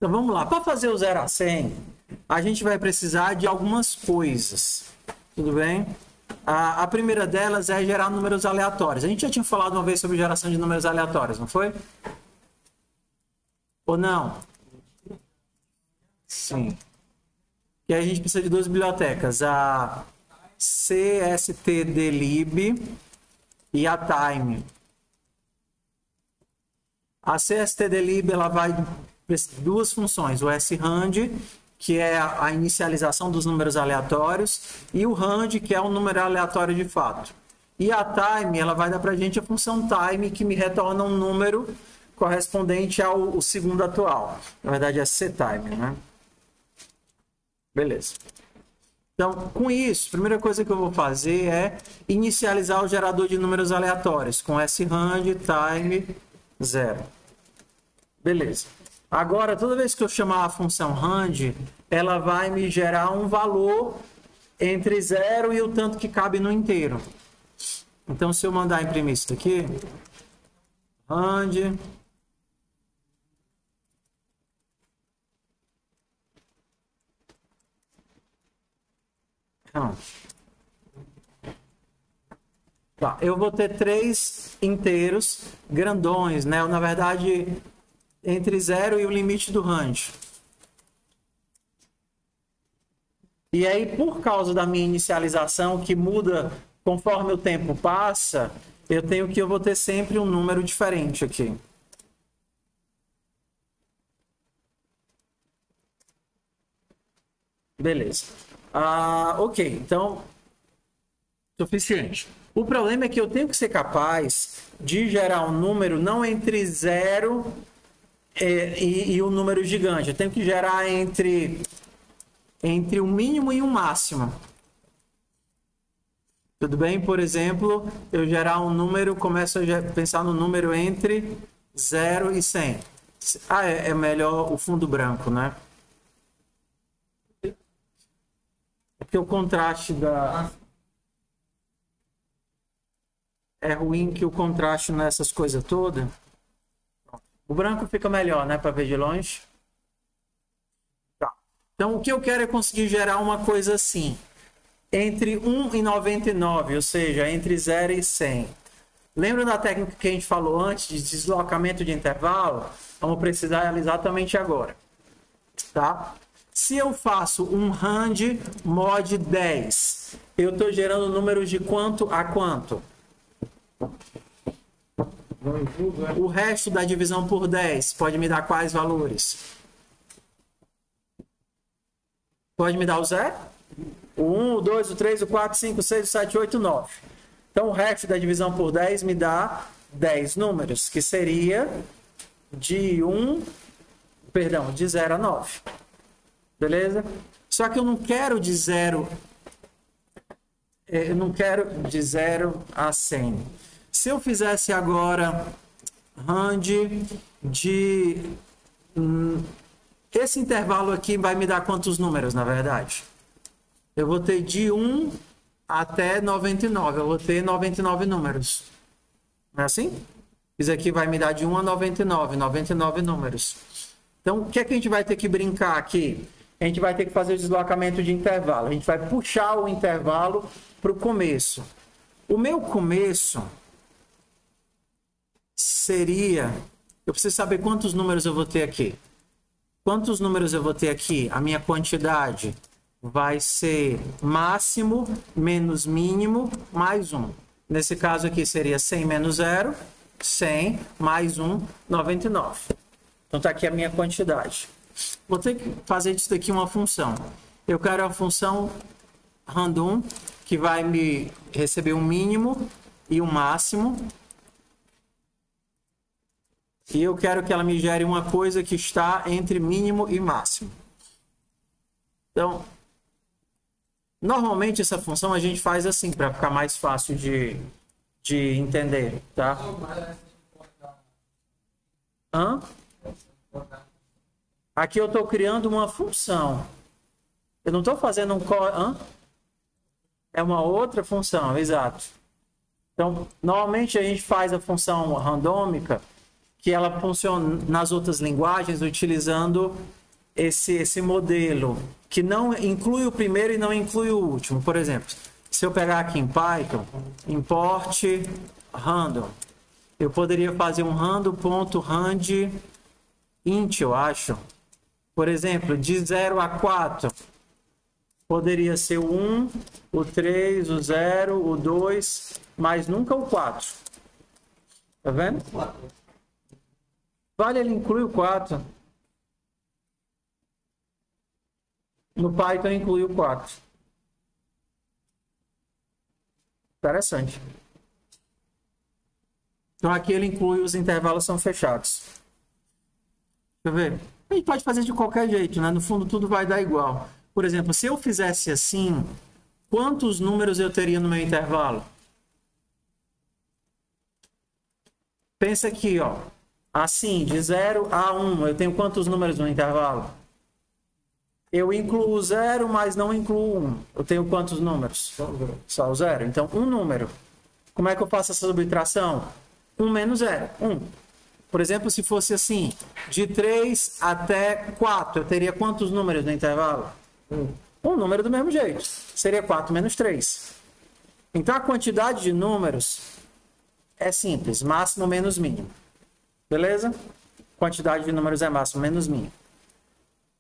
Então vamos lá. Para fazer o 0 a 100, a gente vai precisar de algumas coisas. Tudo bem? A primeira delas é gerar números aleatórios. A gente já tinha falado uma vez sobre geração de números aleatórios, não foi? Ou não? Sim. E aí a gente precisa de duas bibliotecas, a cstdlib e a time. A cstdlib ela vai duas funções, o srand, que é a inicialização dos números aleatórios, e o rand, que é um número aleatório de fato. E a time, ela vai dar para a gente a função time, que me retorna um número correspondente ao segundo atual. Na verdade é ctime, né? Beleza. Então, com isso, a primeira coisa que eu vou fazer é inicializar o gerador de números aleatórios com srand time 0. Beleza. Agora, toda vez que eu chamar a função rand, ela vai me gerar um valor entre 0 e o tanto que cabe no inteiro. Então, se eu mandar imprimir isso daqui, rand tá, eu vou ter 3 inteiros grandões, né? Na verdade, entre 0 e o limite do range. E aí, por causa da minha inicialização, que muda conforme o tempo passa, eu vou ter sempre um número diferente aqui. Beleza. Ok, então, suficiente. O problema é que eu tenho que ser capaz de gerar um número não entre 0 e um número gigante. Eu tenho que gerar entre um mínimo e um máximo. Tudo bem? Por exemplo, eu gerar um número, começo a pensar no número entre 0 e 100. É melhor o fundo branco, né? Porque o contraste é ruim, que o contraste nessas coisas todas. O branco fica melhor, né? Para ver de longe. Tá. Então, o que eu quero é conseguir gerar uma coisa assim. Entre 1 e 99, ou seja, entre 0 e 100. Lembra da técnica que a gente falou antes, de deslocamento de intervalo? Vamos precisar ela exatamente agora. Tá? Se eu faço um rand mod 10, eu estou gerando números de quanto a quanto? O resto da divisão por 10 pode me dar quais valores? Pode me dar o 0? O 1, o 2, o 3, o 4, 5, 6, o 7, 8, 9. Então, o resto da divisão por 10 me dá 10 números, que seria de 0 a 9. Beleza? Só que eu não quero de 0... Eu não quero de 0 a 100. Se eu fizesse agora rand de... Esse intervalo aqui vai me dar quantos números, na verdade? Eu vou ter de 1 até 99. Eu vou ter 99 números. Não é assim? Isso aqui vai me dar de 1 a 99. 99 números. Então, o que é que a gente vai ter que brincar aqui? A gente vai ter que fazer o deslocamento de intervalo. A gente vai puxar o intervalo para o começo. O meu começo seria... Eu preciso saber quantos números eu vou ter aqui. Quantos números eu vou ter aqui? A minha quantidade vai ser máximo menos mínimo mais 1. Nesse caso aqui seria 100 menos 0, 100 mais 1, 99. Então está aqui a minha quantidade. Vou ter que fazer disso daqui uma função. Eu quero a função random, que vai me receber um mínimo e um máximo. E eu quero que ela me gere uma coisa que está entre mínimo e máximo. Então, normalmente essa função a gente faz assim, para ficar mais fácil de entender, tá? Hã? Aqui eu estou criando uma função. Eu não estou fazendo um... Hã? É uma outra função, exato. Então, normalmente a gente faz a função randômica, que ela funciona nas outras linguagens utilizando esse modelo, que não inclui o primeiro e não inclui o último. Por exemplo, se eu pegar aqui em Python, import random, eu poderia fazer um random.rand int, eu acho. Por exemplo, de 0 a 4, poderia ser o 1, o 3, o 0, o 2, mas nunca o 4. Tá vendo? Vale, ele inclui o 4. No Python inclui o 4. Interessante. Então aqui ele inclui os intervalos são fechados. Deixa eu ver. A gente pode fazer de qualquer jeito, né? No fundo tudo vai dar igual. Por exemplo, se eu fizesse assim, quantos números eu teria no meu intervalo? Pensa aqui, ó. Assim, de 0 a 1, eu tenho quantos números no intervalo? Eu incluo o 0, mas não incluo 1. Eu tenho quantos números? Só o 0. Então, um número. Como é que eu faço essa subtração? 1 menos 0. 1. Por exemplo, se fosse assim, de 3 até 4, eu teria quantos números no intervalo? Um número do mesmo jeito. Seria 4 menos 3. Então, a quantidade de números é simples. Máximo menos mínimo. Beleza? Quantidade de números é máximo menos mínimo.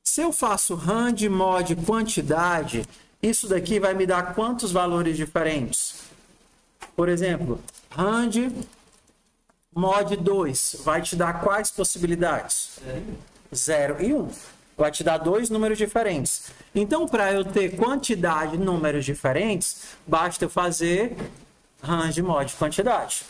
Se eu faço rand mod quantidade, isso daqui vai me dar quantos valores diferentes? Por exemplo, rand mod 2 vai te dar quais possibilidades? 0 e 1. Vai te dar dois números diferentes. Então, para eu ter quantidade de números diferentes, basta eu fazer rand mod quantidade.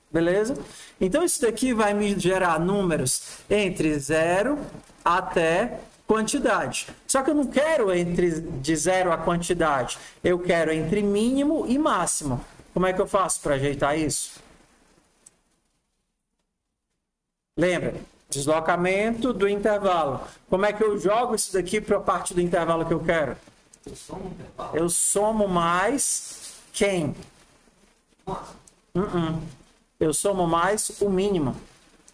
Beleza? Então, isso daqui vai me gerar números entre 0 até quantidade. Só que eu não quero de 0 a quantidade. Eu quero entre mínimo e máximo. Como é que eu faço para ajeitar isso? Lembra? Deslocamento do intervalo. Como é que eu jogo isso daqui para a parte do intervalo que eu quero? Eu somo mais quem? Eu somo mais o mínimo.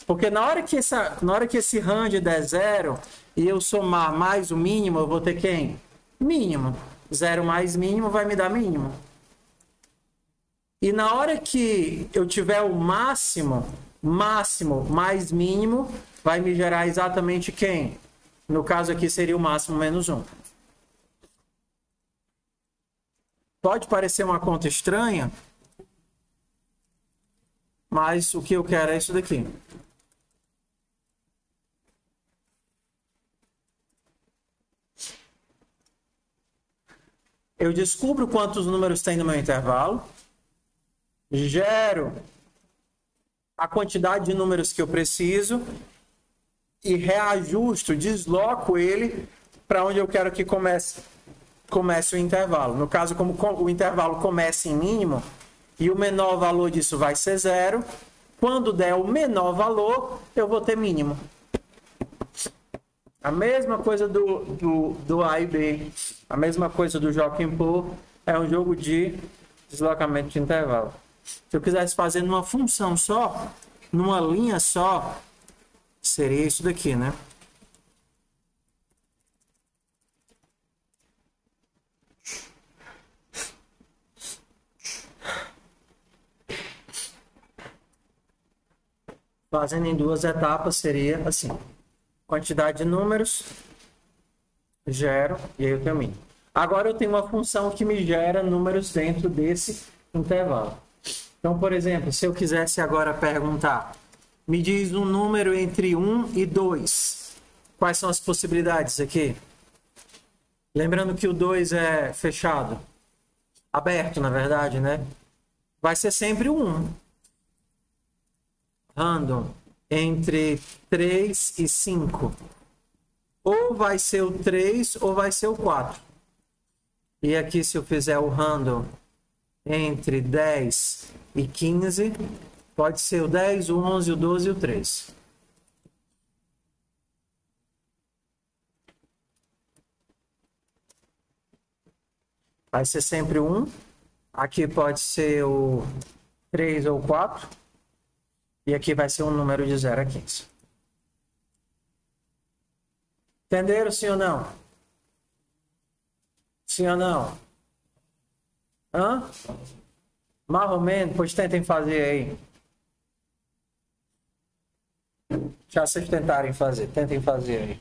Porque na hora que esse rand der 0 e eu somar mais o mínimo, eu vou ter quem? Mínimo. 0 mais mínimo vai me dar mínimo. E na hora que eu tiver o máximo mais mínimo, vai me gerar exatamente quem? No caso aqui seria o máximo menos 1. Pode parecer uma conta estranha, mas o que eu quero é isso daqui. Eu descubro quantos números tem no meu intervalo, gero a quantidade de números que eu preciso e reajusto, desloco ele para onde eu quero que comece o intervalo. No caso, como o intervalo começa em mínimo e o menor valor disso vai ser 0, quando der o menor valor, eu vou ter mínimo. A mesma coisa do A e B, a mesma coisa do Jockey Pô, é um jogo de deslocamento de intervalo. Se eu quisesse fazer numa função só, numa linha só, seria isso daqui, né? Fazendo em duas etapas seria assim. Quantidade de números, gero, e aí eu tenho mínimo. Agora eu tenho uma função que me gera números dentro desse intervalo. Então, por exemplo, se eu quisesse agora perguntar, me diz um número entre 1 e 2. Quais são as possibilidades aqui? Lembrando que o 2 é fechado. Aberto, na verdade, né? Vai ser sempre o 1. Random entre 3 e 5. Ou vai ser o 3 ou vai ser o 4. E aqui, se eu fizer o random entre 10 e 15, pode ser o 10, o 11, o 12 e o 3. Vai ser sempre o 1. Aqui pode ser o 3 ou o 4. E aqui vai ser um número de 0 a 15. Entenderam, sim ou não? Sim ou não? Hã? Mais ou menos? Pois tentem fazer aí. Já vocês tentarem fazer. Tentem fazer aí.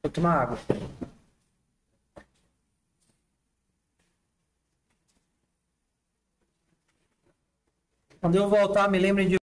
Vou tomar água. Quando eu voltar, me lembrem de